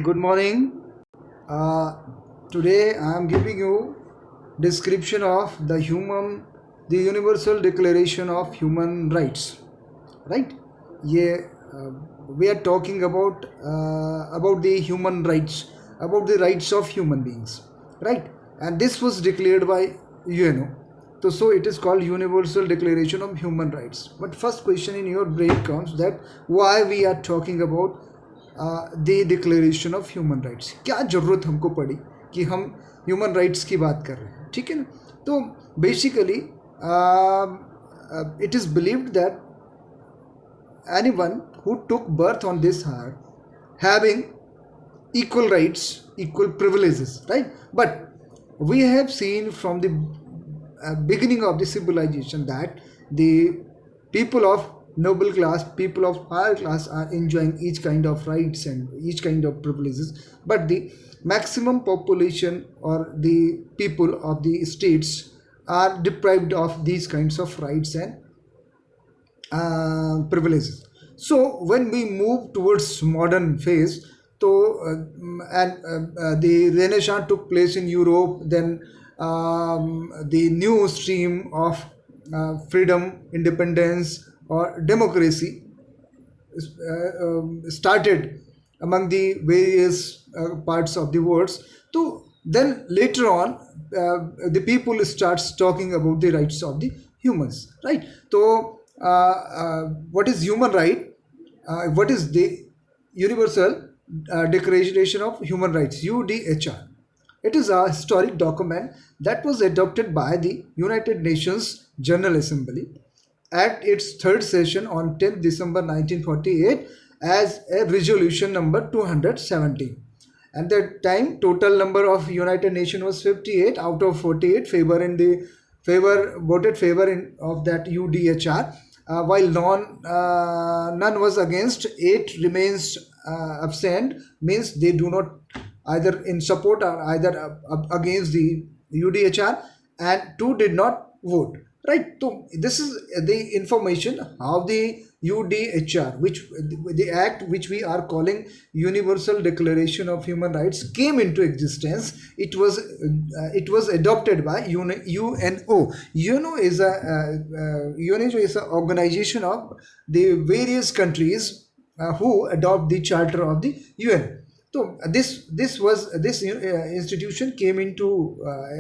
Good morning. Uh, Today I am giving you description of the Universal Declaration of Human Rights. Right? Yeah, we are talking about the human rights, about the rights of human beings. Right? And this was declared by UNO. So it is called Universal Declaration of Human Rights. But first question in your brain comes that why we are talking about the declaration of human rights. क्या ज़रूरत हमको पड़ी कि हम human rights की बात कर रहे हैं. ठीक है ना. तो basically it is believed that anyone who took birth on this earth having equal rights, equal privileges, right? But we have seen from the beginning of the civilization that the people of noble class, people of higher class are enjoying each kind of rights and each kind of privileges, but the maximum population or the people of the states are deprived of these kinds of rights and privileges. So when we move towards modern phase, the Renaissance took place in Europe, then the new stream of freedom, independence, or democracy started among the various parts of the world. So then later on, the people starts talking about the rights of the humans, right? So what is human right? What is the Universal Declaration of Human Rights, UDHR? It is a historic document that was adopted by the United Nations General Assembly at its third session on 10th December 1948 as a resolution number 270. At that time, total number of United Nations was 58. Out of 48, voted favor of that UDHR, while none was against. 8 remains absent, means they do not either in support or either against the UDHR, and 2 did not vote. Right. So this is the information how the UDHR, which the act which we are calling Universal Declaration of Human Rights, came into existence. It was adopted by UNO. UNO is a organization of the various countries who adopt the charter of the UN. So this institution came into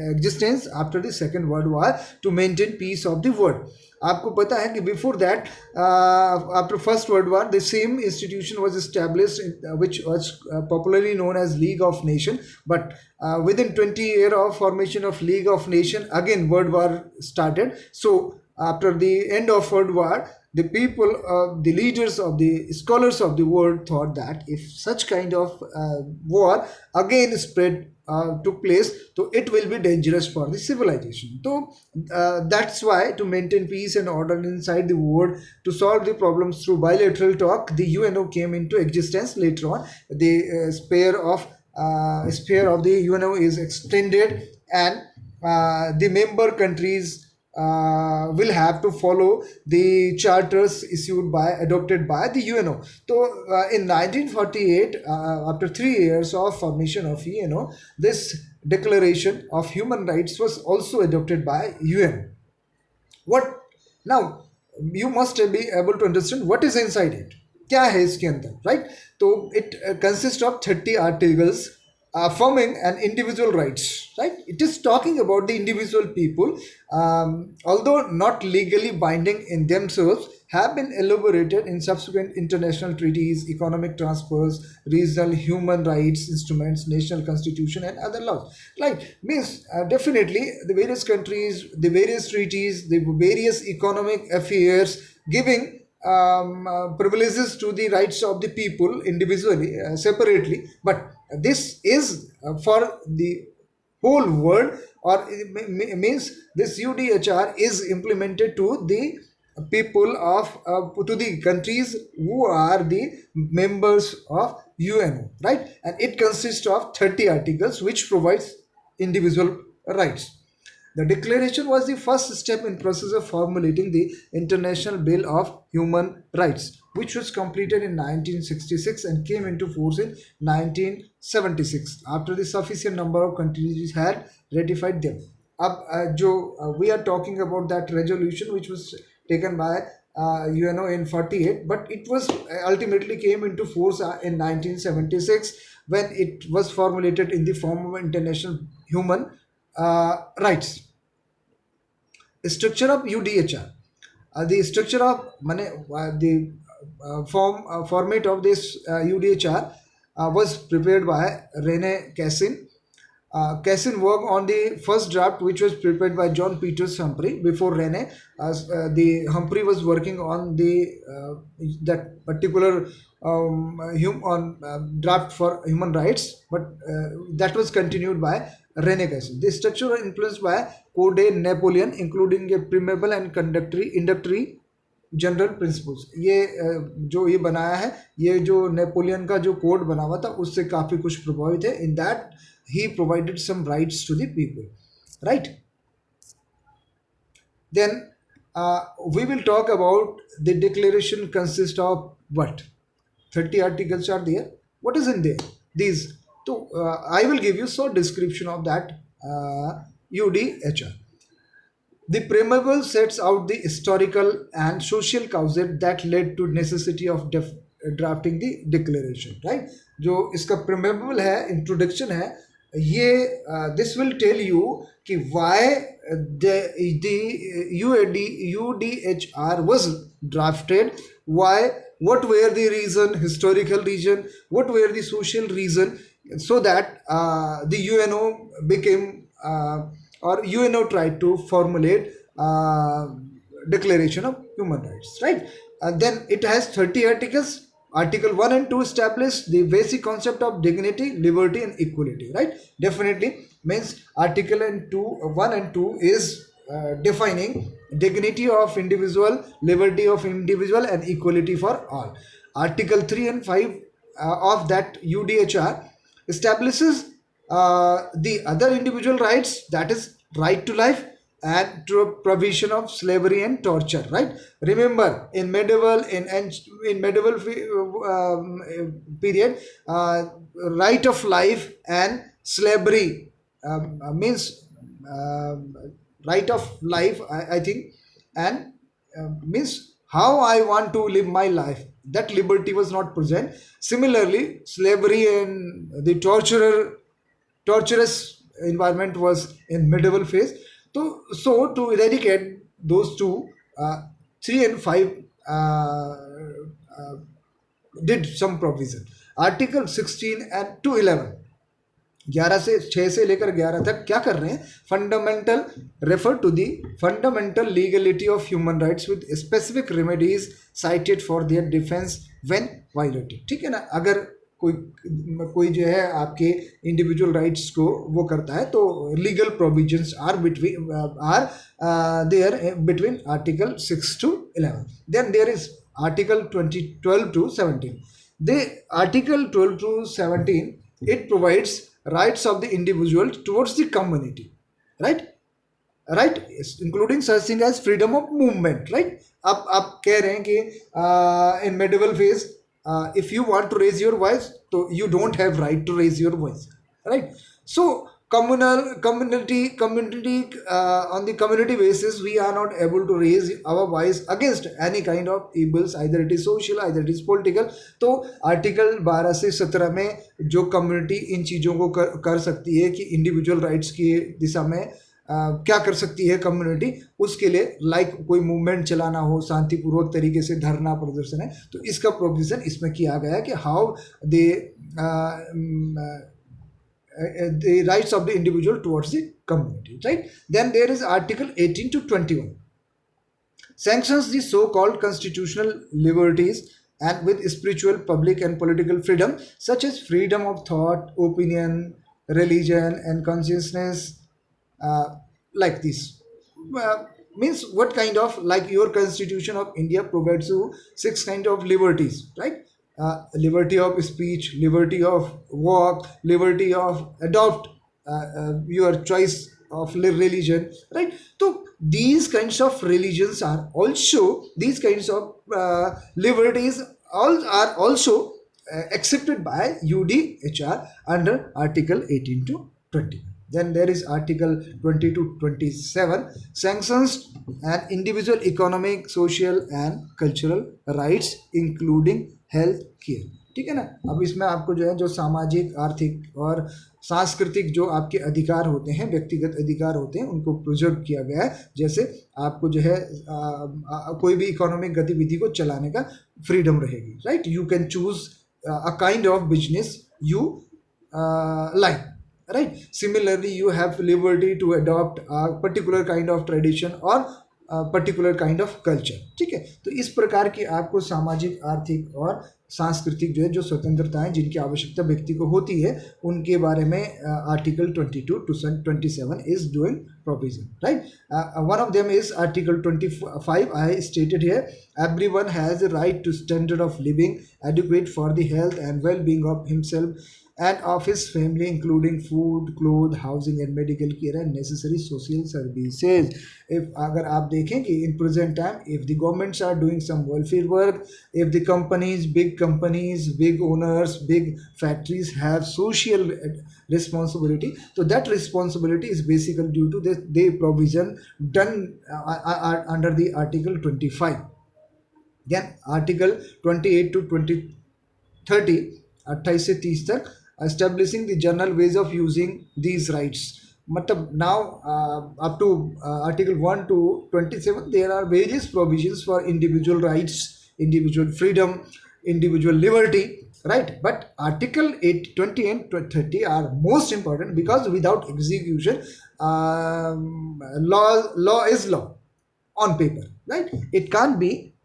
existence after the Second World War to maintain peace of the world. आपको पता है कि before that, after First World War, the same institution was established, which was popularly known as League of Nations. But within 20 years of formation of League of Nations, again World War started. So after the end of World War, the people, the leaders of the scholars of the world thought that if such kind of war again spread took place, so it will be dangerous for the civilization. So that's why, to maintain peace and order inside the world, to solve the problems through bilateral talk, the UNO came into existence later on. The sphere of the UNO is extended, and the member countries will have to follow the charters adopted by the UNO. So in 1948, after 3 years of formation of UNO, this Declaration of Human Rights was also adopted by UN. What now? You must be able to understand what is inside it. क्या है इसके अंदर, right? So it consists of 30 articles affirming an individual rights, right? It is talking about the individual people, although not legally binding in themselves, have been elaborated in subsequent international treaties, economic transfers, regional human rights instruments, national constitution, and other laws. Like means definitely the various countries, the various treaties, the various economic affairs giving privileges to the rights of the people individually, separately, but this is for the whole world, or it means this UDHR is implemented to the people of to the countries who are the members of UNO, right? And it consists of 30 articles which provides individual rights. The declaration was the first step in process of formulating the International Bill of Human Rights, which was completed in 1966 and came into force in 1976 after the sufficient number of countries had ratified them. अब जो we are talking about that resolution which was taken by UNO in 48, but it was ultimately came into force in 1976 when it was formulated in the form of international human rights. Structure of UDHR. The structure of the format of this UDHR was prepared by Rene Cassin. Cassin worked on the first draft, which was prepared by John Peters Humphrey before Rene. As the Humphrey was working on the that particular on draft for human rights, but that was continued by Rene Cassin. The structure was influenced by Code Napoleon, including a preamble and conductory introductory general principles. ये जो ये बनाया है, ये जो Napoleon का जो code बना हुआ था उससे काफ़ी कुछ प्रभावित है. In that he provided some rights to the people, right. Then we will talk about the declaration consists of what? 30 articles are there. What is in there? These. So I will give you short description of that UDHR. The preamble sets out the historical and social causes that led to necessity of drafting the declaration, right? जो इसका preamble है, introduction है, ये this will tell you कि why the UDHR was drafted, why, what were the reason, historical reason, what were the social reason, so that the UNO became or UNO tried to formulate Declaration of Human Rights, right? Then it has 30 articles. Article 1 and 2 establish the basic concept of dignity, liberty and equality, right? Definitely means Article 1 and 2 is defining dignity of individual, liberty of individual and equality for all. Article 3 and 5 of that UDHR establishes the other individual rights, that is right to life and to provision of slavery and torture, right? Remember in medieval period, right of life and slavery means right of life, I think, and means how I want to live my life, that liberty was not present. Similarly, slavery and the torturous environment was in medieval phase. So to eradicate those two, 3 and 5 did some provision. Article 16 and to 11, 11 से 6 से लेकर 11 तक क्या कर रहे हैं? Fundamental refer to the fundamental legality of human rights with specific remedies cited for their defence when violated. ठीक है ना? अगर कोई जो है आपके इंडिविजुअल राइट्स को वो करता है तो legal provisions are there between article 6 to 11. Then there is article 12 to 17. The article 12 to 17, it provides rights of the individual towards the community, right? Including such thing as freedom of movement, right? अब आप कह रहे हैं कि in medieval phase if you want to raise your voice, so you don't have right to raise your voice, right? So community on the community basis, we are not able to raise our voice against any kind of evils, either it is social, either it is political. तो article 12 से 17 में जो community in चीज़ों को कर सकती है कि इंडिविजुअल राइट्स की दिशा में क्या कर सकती है कम्युनिटी, उसके लिए लाइक कोई मूवमेंट चलाना हो, शांतिपूर्वक तरीके से धरना प्रदर्शन है, तो इसका प्रोविज़न इसमें किया गया है कि how they the rights of the individual towards the community, right? Then there is article 18 to 21, sanctions the so-called constitutional liberties and with spiritual, public and political freedom such as freedom of thought, opinion, religion and consciousness, like this. Means what kind of, like your constitution of India provides you 6 kind of liberties, right? Liberty of speech, liberty of walk, liberty of adopt your choice of religion, right? So these kinds of religions are also, these kinds of liberties all are also accepted by UDHR under Article 18 to 20. Then there is Article 20 to 27, sanctions an individual economic, social and cultural rights including health care. ठीक है ना। अब इसमें आपको जो है जो सामाजिक, आर्थिक और सांस्कृतिक जो आपके अधिकार होते हैं, व्यक्तिगत अधिकार होते हैं, उनको प्रिजर्व किया गया है। जैसे आपको जो है कोई भी इकोनॉमिक गतिविधि को चलाने का फ्रीडम रहेगी, right? You can choose a kind of business you like, right? Similarly, you have liberty to adopt a particular kind of tradition or a particular kind of culture, ठीक है। तो इस प्रकार की आपको सामाजिक, आर्थिक और सांस्कृतिक जो है जो स्वतंत्रताएं जिनकी आवश्यकता व्यक्ति को होती है, उनके बारे में article 22 to 27 is doing provision, right? One of them is Article 25. I stated here, everyone has a right to standard of living adequate for the health and well-being of himself and of his family, including food, clothes, housing and medical care and necessary social services. If अगर आप देखें कि in present time, if the governments are doing some welfare work, if the companies, big owners, big factories have social responsibility, so that responsibility is basically due to the provision done under the Article 25. Then Article 28 to 30, 28 से 30 तक, establishing the general ways of using these rights. मतलब now up to Article 1 to 27 there are various provisions for individual rights, individual freedom, individual liberty, right? But Article 8, 20 and 30 are most important because without execution law is law on paper, right? It can't be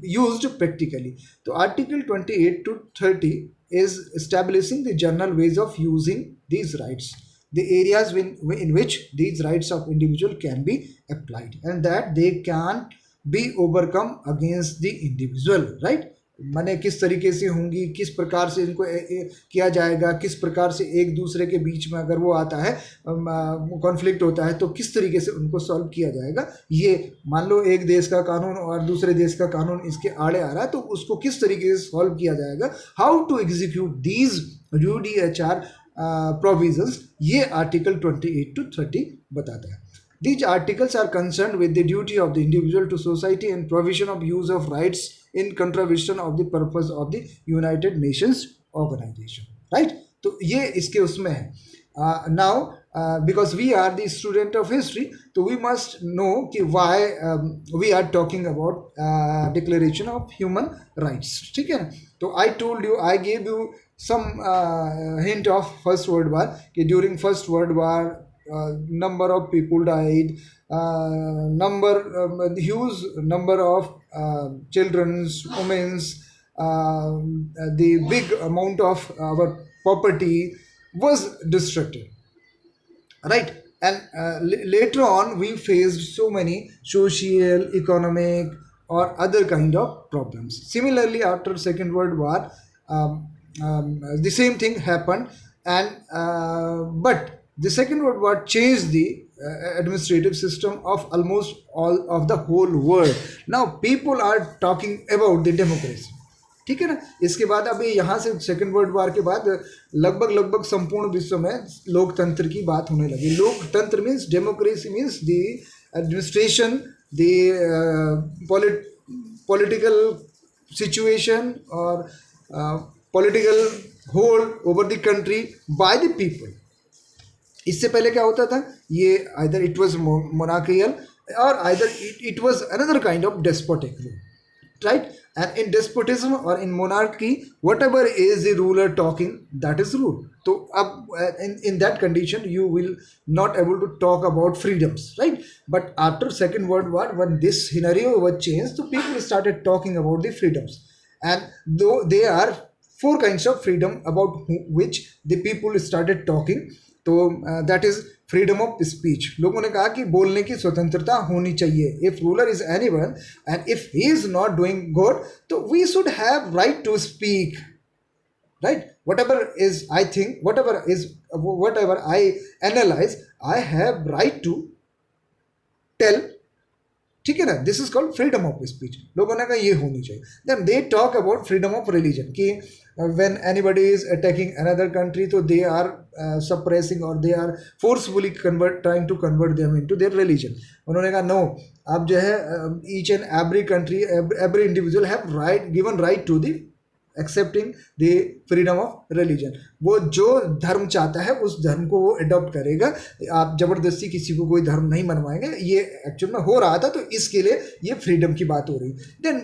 used practically. So Article 28 to 30 is establishing the general ways of using these rights, the areas in which these rights of individual can be applied and that they can be overcome against the individual, right? माने किस तरीके से होंगी, किस प्रकार से इनको किया जाएगा, किस प्रकार से एक दूसरे के बीच में अगर वो आता है कॉन्फ्लिक्ट होता है तो किस तरीके से उनको सॉल्व किया जाएगा। ये मान लो एक देश का कानून और दूसरे देश का कानून इसके आड़े आ रहा है तो उसको किस तरीके से सॉल्व किया जाएगा, how to execute these UDHR provisions, ये आर्टिकल 28 to 30 बताता है। These articles are concerned with the duty of the individual to society and provision of use of rights in contravention of the purpose of the United Nations Organization, right? तो ये इसके उसमें है। Now because we are the student of history, so we must know कि why we are talking about Declaration of Human Rights, ठीक है। तो I told you, I gave you some hint of First World War कि during First World War number of people died, huge number of children's, women's, the big amount of our property was destructed, right? And later on we faced so many social, economic or other kind of problems. Similarly, after Second World War the same thing happened, and but the Second World War changed the administrative system of almost all of the whole world. Now people are talking about the democracy, ठीक है ना। इसके बाद अभी यहाँ से second world war के बाद लगभग संपूर्ण विश्व में लोकतंत्र की बात होने लगी। लोकतंत्र means democracy means the administration, the political situation और political hold over the country by the people. इससे पहले क्या होता था, ये आइदर इट वाज मोनार्कियल और either it was another kind of despotic rule, right? And in despotism or in monarchy, whatever is the ruler talking, that is rule. So in that condition you will not able to talk about freedoms, right? But after Second World War, when this scenario was changed, so people started talking about the freedoms, and though there are four kinds of freedom about which the people started talking, तो that is freedom of speech. लोगों ने कहा कि बोलने की स्वतंत्रता होनी चाहिए। If ruler is anyone and if he is not doing good, तो we should have right to speak, right? Whatever I analyze, I have right to tell, ठीक है ना. This is called freedom of speech. लोगों ने कहा ये होनी चाहिए. Then they talk about freedom of religion कि when anybody is attacking another country तो दे आर सप्रेसिंग और they are forcefully trying to convert them into their religion. उन्होंने कहा नो, आप जो है each and every country, every individual have right, given right to the accepting the freedom of religion. वो जो धर्म चाहता है उस धर्म को वो अडॉप्ट करेगा. आप जबरदस्ती किसी को कोई धर्म नहीं मनवाएंगे. ये एक्चुअल में हो रहा था, तो इसके लिए ये फ्रीडम की बात हो रही. Then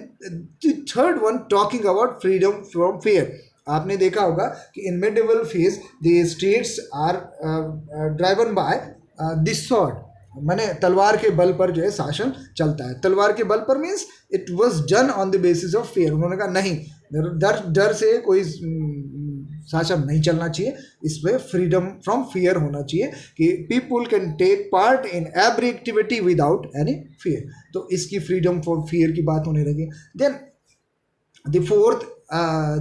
third one, talking about freedom from fear. आपने देखा होगा कि in medieval phase the states are driven by the sword, माने तलवार के बल पर जो है शासन चलता है. तलवार के बल पर means it was done on the basis of fear. उन्होंने कहा नहीं, डर से कोई शासन नहीं चलना चाहिए. इसमें फ्रीडम फ्रॉम फियर होना चाहिए कि people can take part in every activity without any fear. तो इसकी फ्रीडम फॉर फियर की बात होने लगी. Then the fourth,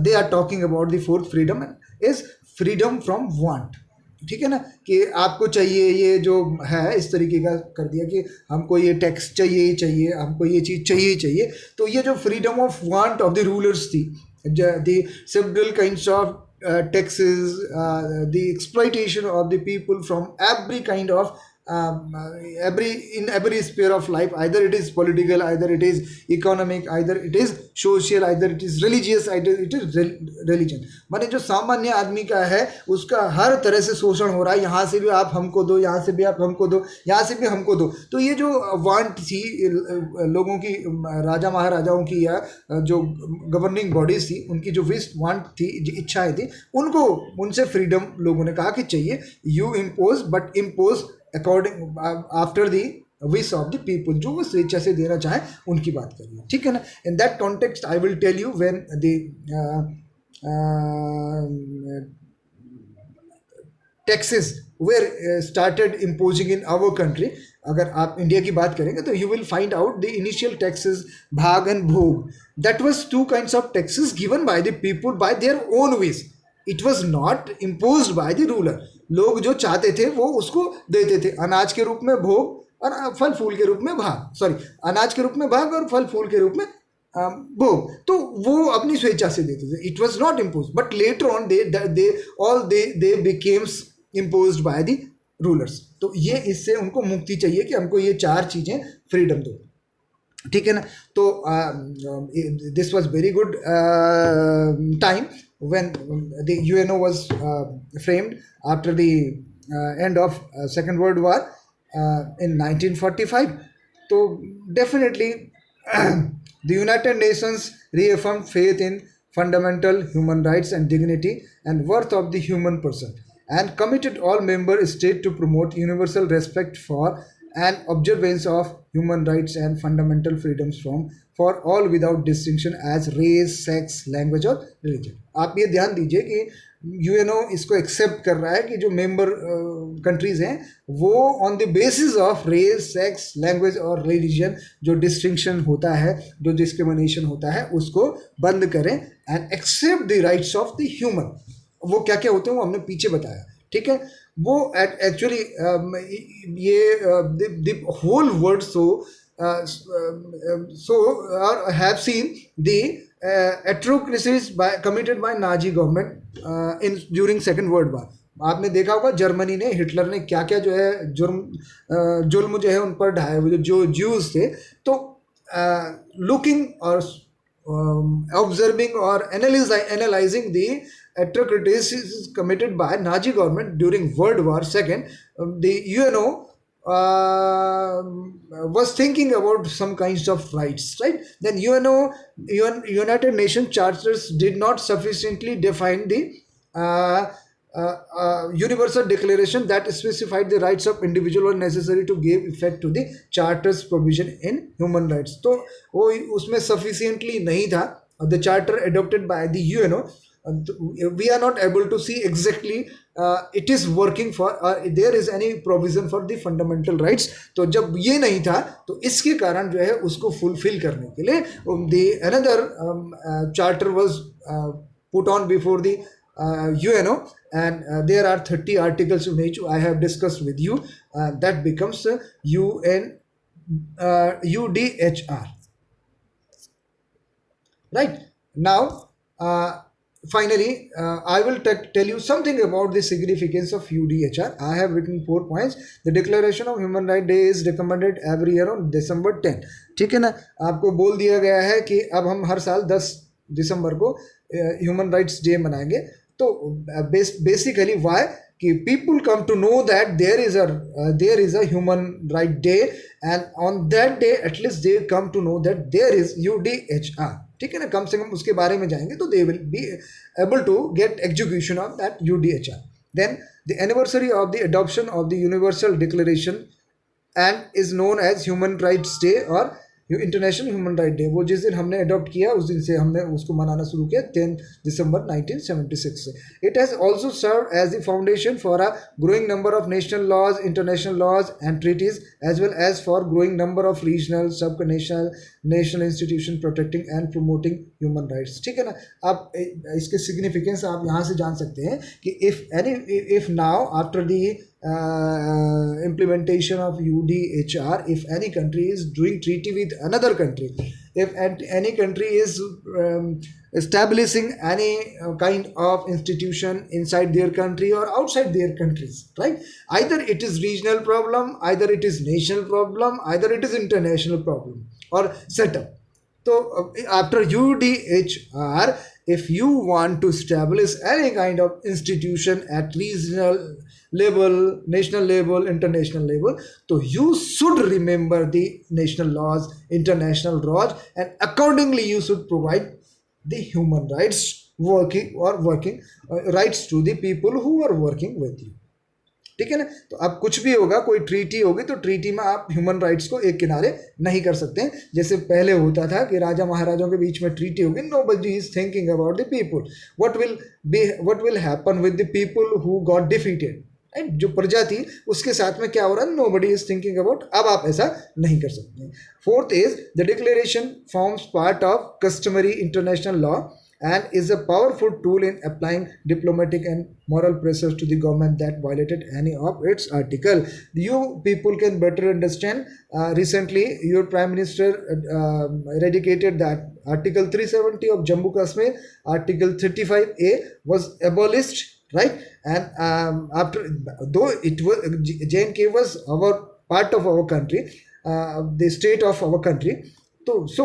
they are talking about the fourth freedom is freedom from want. ठीक है ना, कि आपको चाहिए, ये जो है इस तरीके का कर दिया कि हमको ये टैक्स चाहिए ही चाहिए, हमको ये चीज़ चाहिए ही चाहिए. तो ये जो freedom of want of the rulers थी, the several kinds of taxes, the exploitation of the people from every kind of every sphere of life, either it is political, either it is economic, either it is social, either it is religious, either it is religion. माने जो सामान्य आदमी का है उसका हर तरह से शोषण हो रहा है. यहाँ से भी आप हमको दो, यहाँ से भी आप हमको दो, यहाँ से भी हमको दो. तो ये जो वांट थी लोगों की, राजा महाराजाओं की या जो गवर्निंग बॉडीज थी, उनकी जो विश वांट थी, जो इच्छाएं थी, उनको उनसे फ्रीडम लोगों ने कहा कि चाहिए. You impose, but impose according after the wish of the people. जो वो स्वेच्छा से देना चाहे उनकी बात करिए. ठीक है ना. In that context I will tell you when the taxes were started imposing in our country. अगर आप इंडिया की बात करेंगे तो you will find out the initial taxes, भाग एंड भोग. That was two kinds of taxes given by the people by their own wish. It was not impose by the ruler. लोग जो चाहते थे वो उसको देते थे. अनाज के रूप में भोग और फल फूल के रूप में भाग, सॉरी, अनाज के रूप में भाग और फल फूल के रूप में भोग. तो वो अपनी स्वेच्छा से देते थे. It was not impose, but later on they becomes imposed by the rulers. तो ये इससे उनको मुक्ति चाहिए कि हमको ये चार चीज़ें फ्रीडम दो. ठीक है ना. तो this was very good time when the UNO was framed after the end of Second World War in 1945. So definitely the United Nations reaffirmed faith in fundamental human rights and dignity and worth of the human person, and committed all member states to promote universal respect for and observance of human rights and fundamental freedoms for all without distinction as race, sex, language और religion. आप ये ध्यान दीजिए कि UNO इसको accept कर रहा है कि जो मेंबर कंट्रीज़ हैं वो on the basis of race, sex, language और रिलीजन जो डिस्टिंक्शन होता है, जो डिस्क्रिमिनेशन होता है, उसको बंद करें and accept the rights of the human. वो क्या क्या होते हैं वो हमने पीछे बताया. ठीक है. वो एक्चुअली ये the whole world have seen the atrocities committed by Nazi government during Second World War. आपने देखा होगा जर्मनी ने, हिटलर ने क्या क्या जो है जुल्म जो है उन पर ढाए हुए जो ज्यूज थे. तो लुकिंग और observing or analyzing the atrocities committed by Nazi government during World War II, the UNO was thinking about some kinds of rights, right? Then United Nations charters did not sufficiently define the universal declaration that specified the rights of individual were necessary to give effect to the charter's provision in human rights. तो वो उसमें sufficiently नहीं था. The charter adopted by the UNO, we are not able to see exactly it is working for there is any provision for the fundamental rights. तो जब ये नहीं था तो इसके कारण जो है उसको फुलफिल करने के लिए the another charter was put on before the UNO, and there are 30 articles in which I have discussed with you. That becomes UN UDHR. Right now, finally, I will tell you something about the significance of UDHR. I have written 4 points. The Declaration of Human Rights Day is recommended every year on December 10. ठीक है ना, आपको बोल दिया गया है कि अब हम हर साल 10 दिसंबर को ह्यूमन राइट्स डे मनाएंगे. तो बेसिकली वाई कि people come to know that there is a human right day, and on that day at least they come to know that there is UDHR. ठीक है ना, कम से कम उसके बारे में जाएंगे तो they will be able to get execution of that UDHR. Then the anniversary of the adoption of the Universal Declaration and is known as Human Rights Day or international human right day. वो जिस दिन हमने adopt किया उस दिन से हमने उसको मनाना शुरू किया 10 दिसंबर 1976 से. It has also serve as the foundation for a growing number of national laws, international laws and treaties as well as for growing number of regional sub national institution protecting and promoting human rights. ठीक है ना, आप इसके significance आप यहाँ से जान सकते हैं कि if now after the implementation of UDHR, if any country is doing treaty with another country, if any country is establishing any kind of institution inside their country or outside their countries, right? Either it is regional problem, either it is national problem, either it is international problem or setup. So after UDHR, if you want to establish any kind of institution at regional level, national level, international level, so you should remember the national laws, international laws, and accordingly you should provide the human rights working rights to the people who are working with you. ठीक है ना, तो अब कुछ भी होगा, कोई treaty होगी तो ट्रीटी में आप ह्यूमन राइट्स को एक किनारे नहीं कर सकते हैं. जैसे पहले होता था कि राजा महाराजाओं के बीच में ट्रीटी होगी, nobody is thinking about the people, what will happen with the people who got defeated. जो प्रजा थी उसके साथ में क्या हो रहा है, नोबडी इज थिंकिंग अबाउट. अब आप ऐसा नहीं कर सकते. Fourth is the declaration forms part of customary international law and is a powerful tool in applying diplomatic and moral pressures to the government that violated any of its article. You people can better understand. Recently, your Prime Minister eradicated that Article 370 of Jammu Kashmir. Article 35A was abolished, right? And after, though it was JNK was our part of our country, the state of our country. So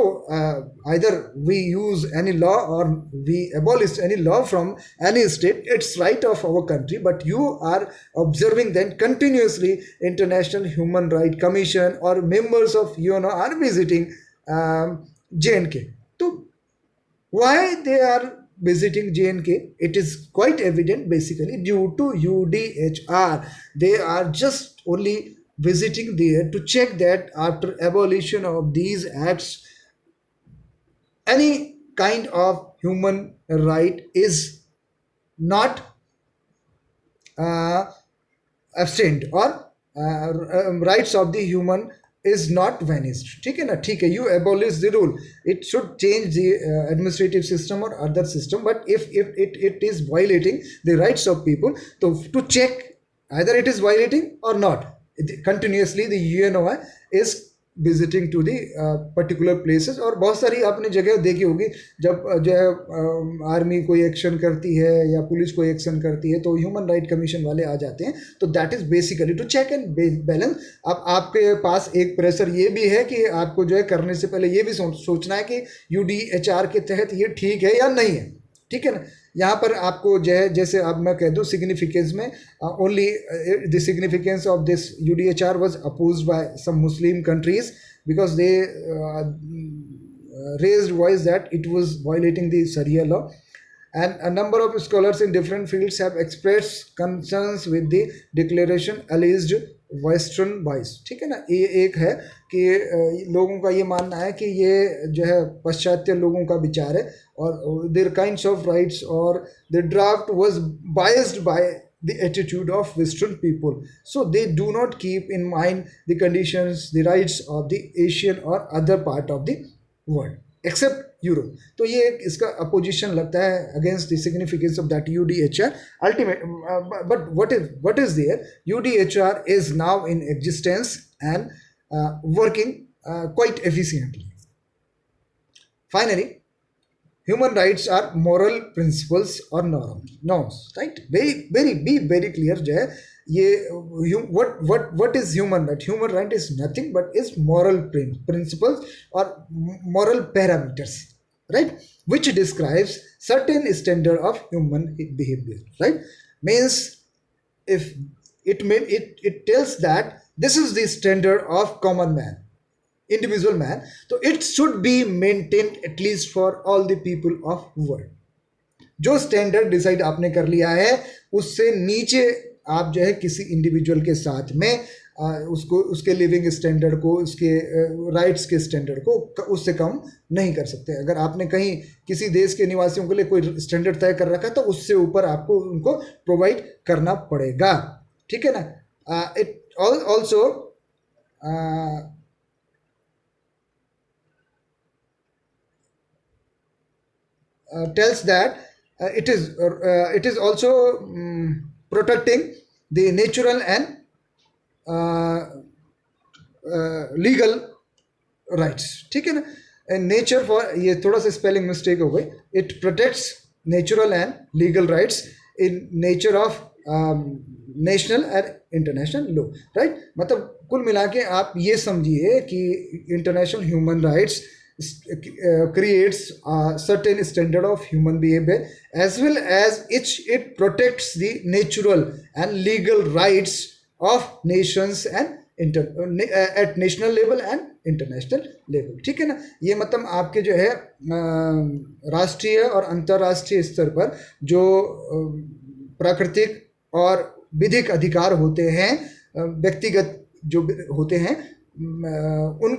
either we use any law or we abolish any law from any state, it's right of our country, but you are observing that continuously International Human Rights Commission or members of UNO are visiting JNK. So why they are visiting JNK? It is quite evident, basically due to UDHR. They are just only visiting there to check that after abolition of these acts any kind of human right is not absent or rights of the human is not vanished. ठीक है ना, ठीक है, you abolish the rule, it should change the administrative system or other system, but if it is violating the rights of people, so to check either it is violating or not, continuously the UNO is visiting to the particular places. और बहुत सारी आपने जगह देखी होगी जब जो है आर्मी कोई एक्शन करती है या पुलिस कोई एक्शन करती है तो ह्यूमन राइट कमीशन वाले आ जाते हैं. तो that is basically to check and balance. अब आपके पास एक प्रेशर ये भी है कि आपको जो है करने से पहले ये भी सोचना है कि UDHR के तहत ये ठीक है या नहीं है. ठीक है ना, यहाँ पर आपको जो है जैसे अब मैं कह दूँ सिग्निफिकेंस में only the significance of this UDHR was opposed by some Muslim countries because they raised voice that it was violating the Sharia law, and a number of scholars in different fields have expressed concerns with the declaration alleged western बाइस. ठीक है ना, ये एक है कि लोगों का ये मानना है कि ये जो है पाश्चात्य लोगों का विचार है और देयर काइंड्स ऑफ राइट्स और the draft was biased by the attitude of Western people, so they do not keep in mind the conditions, the rights of the Asian or other part of the world, except Europe. तो ये एक इसका opposition लगता है against the significance of that UDHR ultimate. But what is there, UDHR is now in existence and working quite efficiently. Finally, human rights are moral principles or norms, right? Be very clear जो है ये what is human right? Human right is nothing but is moral principles or moral parameters, right? Which describes certain standard of human behavior, right? Means if it tells that this is the standard of common man, individual man, so it should be maintained at least for all the people of world. जो standard decide आपने कर लिया है उससे नीचे आप जो है किसी इंडिविजुअल के साथ में उसको उसके लिविंग स्टैंडर्ड को, उसके राइट्स के स्टैंडर्ड को उससे कम नहीं कर सकते। अगर आपने कहीं किसी देश के निवासियों के लिए कोई स्टैंडर्ड तय कर रखा है तो उससे ऊपर आपको उनको प्रोवाइड करना पड़ेगा, ठीक है ना। It also tells that it is also protecting the natural and legal rights, ठीक है ना। नेचर फॉर, ये थोड़ा सा स्पेलिंग मिस्टेक हो गई, it protects natural and legal rights in nature of national and international law, right. मतलब कुल मिला के आप ये समझिए कि international human rights creates a certain standard of human behavior as well as it protects the natural and legal rights of nations and at national level and international level, ठीक है ना। ये मतलब आपके जो है राष्ट्रीय और अंतर्राष्ट्रीय स्तर पर जो प्राकृतिक और विधिक अधिकार होते हैं, व्यक्तिगत जो होते हैं, उन